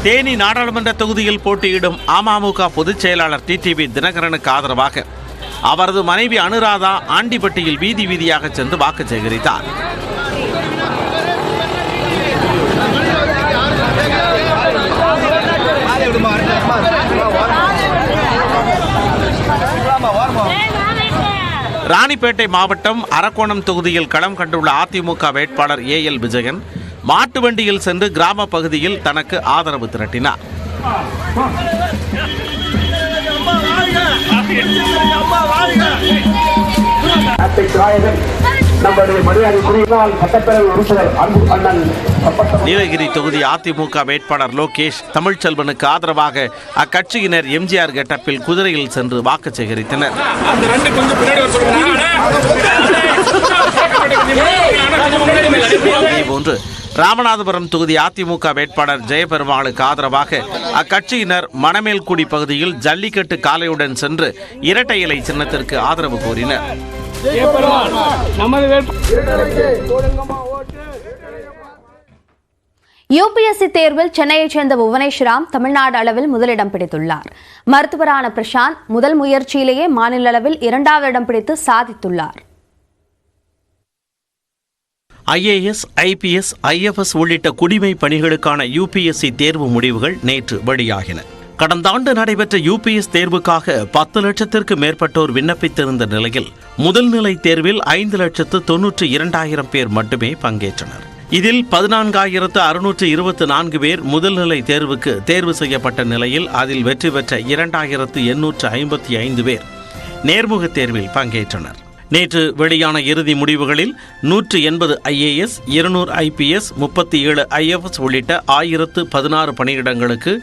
தேனி நாடாளுமன்ற தொகுதியில் போட்டியிடும் அமமுக பொதுச் செயலாளர் டிடிவி தினகரனுக்கு ஆதரவாக அவரது மனைவி அனுராதா ஆண்டிப்பட்டியில் வீதி வீதியாக சென்று வாக்கு சேகரித்தார். ராணிப்பேட்டை மாவட்டம் அரக்கோணம் தொகுதியில் களம் கண்டுள்ள அதிமுக வேட்பாளர் ஏஎல் விஜயன் மாட்டு வண்டியில் சென்று கிராம பகுதியில் தனக்கு ஆதரவு திரட்டினார். நீலகிரி தொகுதி அதிமுக வேட்பாளர் லோகேஷ் தமிழ்ச்செல்வனுக்கு ஆதரவாக அக்கட்சியினர் எம்ஜிஆர் கெட்டப்பில் குதிரையில் சென்று வாக்கு சேகரித்தனர். இதேபோன்று ராமநாதபுரம் தொகுதி அதிமுக வேட்பாளர் ஜெயபெருமாளுக்கு ஆதரவாக அக்கட்சியினர் மணமேல்குடி பகுதியில் ஜல்லிக்கட்டு காளையுடன் சென்று இரட்டை இலை சின்னத்திற்கு ஆதரவு கோரினர். யுபிஎஸ்சி தேர்வில் சென்னையைச் சேர்ந்த புவனேஸ்வராம் தமிழ்நாடு அளவில் முதலிடம் பிடித்துள்ளார். மருத்துவரான பிரசாந்த் முதல் முயற்சியிலேயே மாநில அளவில் 2வது இடம் பிடித்து சாதித்துள்ளார். IAS, IPS, IFS உள்ளிட்ட குடிமை பணிகளுக்கான யுபிஎஸ்சி தேர்வு முடிவுகள் நேற்று வெளியாகின. கடந்த ஆண்டு நடைபெற்ற யுபிஎஸ் தேர்வுக்காக 10 லட்சத்திற்கு மேற்பட்டோர் விண்ணப்பித்திருந்த நிலையில் முதல் நிலை தேர்வில் 5,92,000 பேர் மட்டுமே பங்கேற்றனர். இதில் 14,624 பேர் முதல்நிலை தேர்வுக்கு தேர்வு செய்யப்பட்ட நிலையில் அதில் வெற்றி பெற்ற 2,855 பேர் நேர்முக தேர்வில் பங்கேற்றனர். நேற்று வெளியான இறுதி முடிவுகளில் 180 IAS, 200 IPS, 37 IFS உள்ளிட்ட 1016 பணியிடங்களுக்கு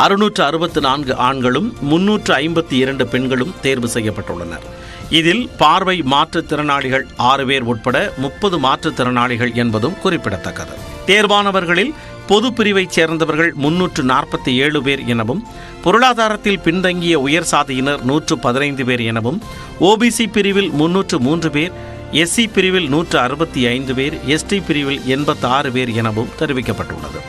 664 ஆண்களும் 352 பெண்களும் தேர்வு செய்யப்பட்டுள்ளனர். இதில் பார்வை மாற்றுத்திறனாளிகள் 6 பேர் உட்பட 30 மாற்றுத்திறனாளிகள் என்பதும் குறிப்பிடத்தக்கது. தேர்வானவர்களில் பொது பிரிவைச் சேர்ந்தவர்கள் 347 பேர் எனவும், பொருளாதாரத்தில் பின்தங்கிய உயர் சாதியினர் 115 பேர் எனவும், ஓபிசி பிரிவில் 303 பேர், எஸ்சி பிரிவில் 165 பேர், எஸ்டி பிரிவில் 86 பேர் எனவும் தெரிவிக்கப்பட்டுள்ளது.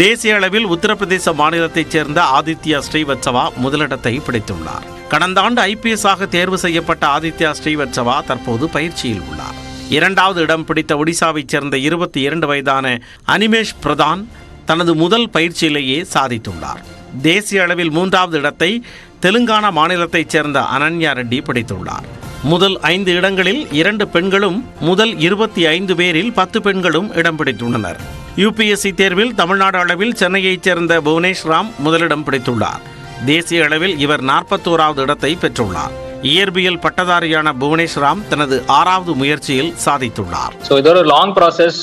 தேசிய அளவில் உத்தரப்பிரதேச மாநிலத்தைச் சேர்ந்த ஆதித்யா ஸ்ரீவத்சவா முதலிடத்தை பிடித்துள்ளார். கடந்த ஆண்டு IPS ஆக தேர்வு செய்யப்பட்ட ஆதித்யா ஸ்ரீவத்சவா தற்போது பயிற்சியில் உள்ளார். 2வது இடம் பிடித்த ஒடிசாவைச் சேர்ந்த 22 வயதான அனிமேஷ் பிரதான் தனது முதல் பயிற்சியிலேயே சாதித்துள்ளார். தேசிய அளவில் 3வது இடத்தை தெலுங்கானா மாநிலத்தைச் சேர்ந்த அனன்யா ரெட்டி பிடித்துள்ளார். முதல் 5 இடங்களில் 2 பெண்களும் முதல் 25 பேரில் 10 பெண்களும் இடம் பிடித்துள்ளனர். யுபிஎஸ்சி தேர்வில் தமிழ்நாடு அளவில் சென்னையைச் சேர்ந்த புவனேஸ்வராம் முதலிடம் பிடித்துள்ளார். தேசிய அளவில் இவர் 41வது இடத்தை பெற்றுள்ளார். இயற்பியல் பட்டதாரியான புவனேஸ்வராம் தனது 6வது முயற்சியில் சாதித்துள்ளார். இது ஒரு லாங் ப்ராசஸ்.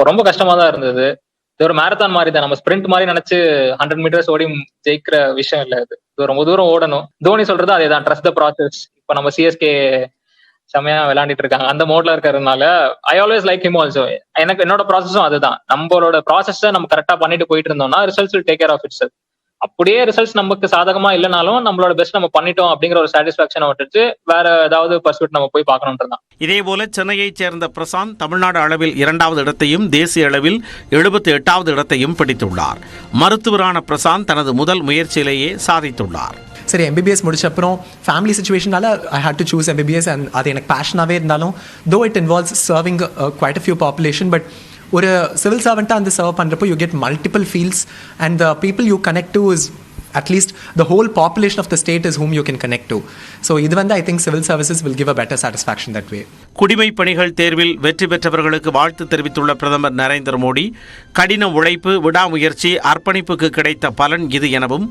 ரொம்ப கஷ்டமா தான் இருந்தது. இது ஒரு மேரத்தான் மாதிரி தான். நம்ம ஸ்பிரிண்ட் மாதிரி நினைச்சு 100 மீட்டர்ஸ் ஓடி ஜெயிக்கிற விஷயம் இல்ல. இது ரொம்ப தூரம் ஓடணும். தோனி சொல்றது அதே தான், ட்ரஸ்ட் த ப்ராசஸ். இப்ப நம்ம சிஎஸ்கே செமையா விளையாண்டிட்டு இருக்காங்க, அந்த மோட்ல இருக்கிறதுனால I always like him also. எனக்கு என்னோட ப்ராசஸும் அதுதான். நம்மளோட ப்ராசஸை நம்ம கரெக்டா பண்ணிட்டு போயிட்டு இருந்தோம்னா results will take care of its. அப்படியே ரிசல்ட்ஸ் நமக்கு சாதகமா இல்லைனாலும் நம்மளோட பெஸ்ட் நம்ம பண்ணிட்டோம் அப்படிங்கிற ஒரு சாட்டிஸ்பாக்சனை விட்டுட்டு வேற ஏதாவது பர்சூட் நம்ம போய் பார்க்கணும்ன்றதான். இதேபோல சென்னையைச் சேர்ந்த பிரசாந்த் தமிழ்நாடு அளவில் 2வது இடத்தையும் தேசிய அளவில் 78வது இடத்தையும் பிடித்துள்ளார். மருத்துவரான பிரசாந்த் தனது முதல் முயற்சியிலேயே சாதித்துள்ளார். சரி, MBBS முடிச்ச அப்புறம் ஃபேமிலி சிச்சுவேஷனால I had to choose MBBS. And அது எனக்கு பேஷனாகவே இருந்தாலும் though it involves serving quite a few population. But ஒரு சிவில் சர்வெண்ட்டாக அந்த சர்வ் பண்ணுறப்போ you get multiple fields and the people you connect to is at least the whole population of the state is whom you can connect to. So இது வந்து I think civil services will give a better satisfaction that way. குடிமை பணிகள் தேர்வில் வெற்றி பெற்றவர்களுக்கு வாழ்த்து தெரிவித்துள்ள பிரதமர் நரேந்திர மோடி, கடின உழைப்பு, விடாமுயற்சி, அர்ப்பணிப்புக்கு கிடைத்த பலன் இது எனவும்,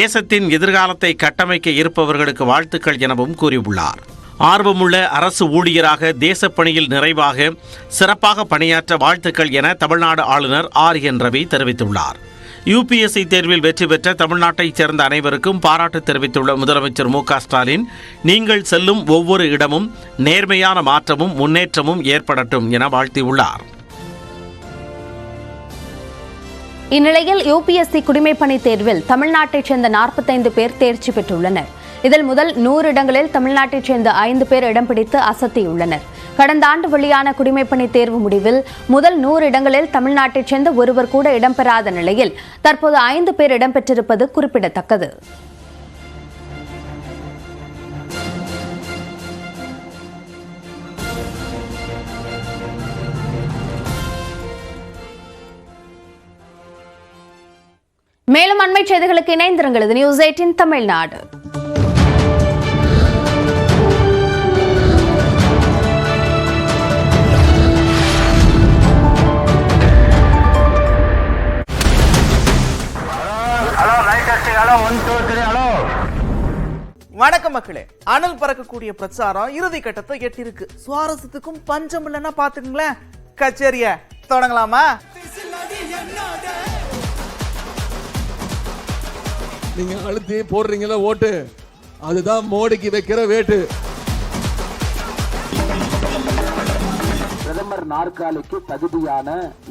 தேசத்தின் எதிர்காலத்தை கட்டமைக்க இருப்பவர்களுக்கு வாழ்த்துக்கள் எனவும் கூறியுள்ளார். ஆர்வமுள்ள அரசு ஊழியராக தேசப்பணியில் நிறைவாக சிறப்பாக பணியாற்ற வாழ்த்துக்கள் என தமிழ்நாடு ஆளுநர் RN ரவி தெரிவித்துள்ளார். யுபிஎஸ்சி தேர்வில் வெற்றி பெற்ற தமிழ்நாட்டைச் சேர்ந்த அனைவருக்கும் பாராட்டு தெரிவித்துள்ள முதலமைச்சர் மு க ஸ்டாலின், நீங்கள் செல்லும் ஒவ்வொரு இடமும் நேர்மையான மாற்றமும் முன்னேற்றமும் ஏற்படட்டும் என வாழ்த்தியுள்ளார். இந்நிலையில் யுபிஎஸ்சி குடிமைப்பணி தேர்வில் தமிழ்நாட்டைச் சேர்ந்த 45 பேர் தேர்ச்சி பெற்றுள்ளனர். இதில் முதல் 100 இடங்களில் தமிழ்நாட்டைச் சேர்ந்த 5 பேர் இடம் பிடித்து அசத்தியுள்ளனர். கடந்த ஆண்டு வெளியான குடிமைப்பணி தேர்வு முடிவில் முதல் 100 இடங்களில் தமிழ்நாட்டைச் சேர்ந்த ஒருவர் கூட இடம்பெறாத நிலையில் தற்போது 5 பேர் இடம்பெற்றிருப்பது குறிப்பிடத்தக்கது. மேலும் அண்மை செய்திகளுக்கு இணைந்திருங்கள். நியூஸ் 18 தமிழ்நாடு. வணக்கம் மக்களே. அனல் பறக்கக்கூடிய பிரச்சாரம் இறுதி கட்டத்தை எட்டிருக்கு. சுவாரஸ்யத்துக்கும் பஞ்சம் இல்லைன்னா பாத்துக்கங்களேன். கச்சேரிய தொடங்கலாமா? நீங்க அழுத்தி போடுறீங்களா ஓட்டு, அதுதான் மோடிக்கு வைக்கிற வேட்டு. பிரதமர் நாற்காலிக்கு தகுதியான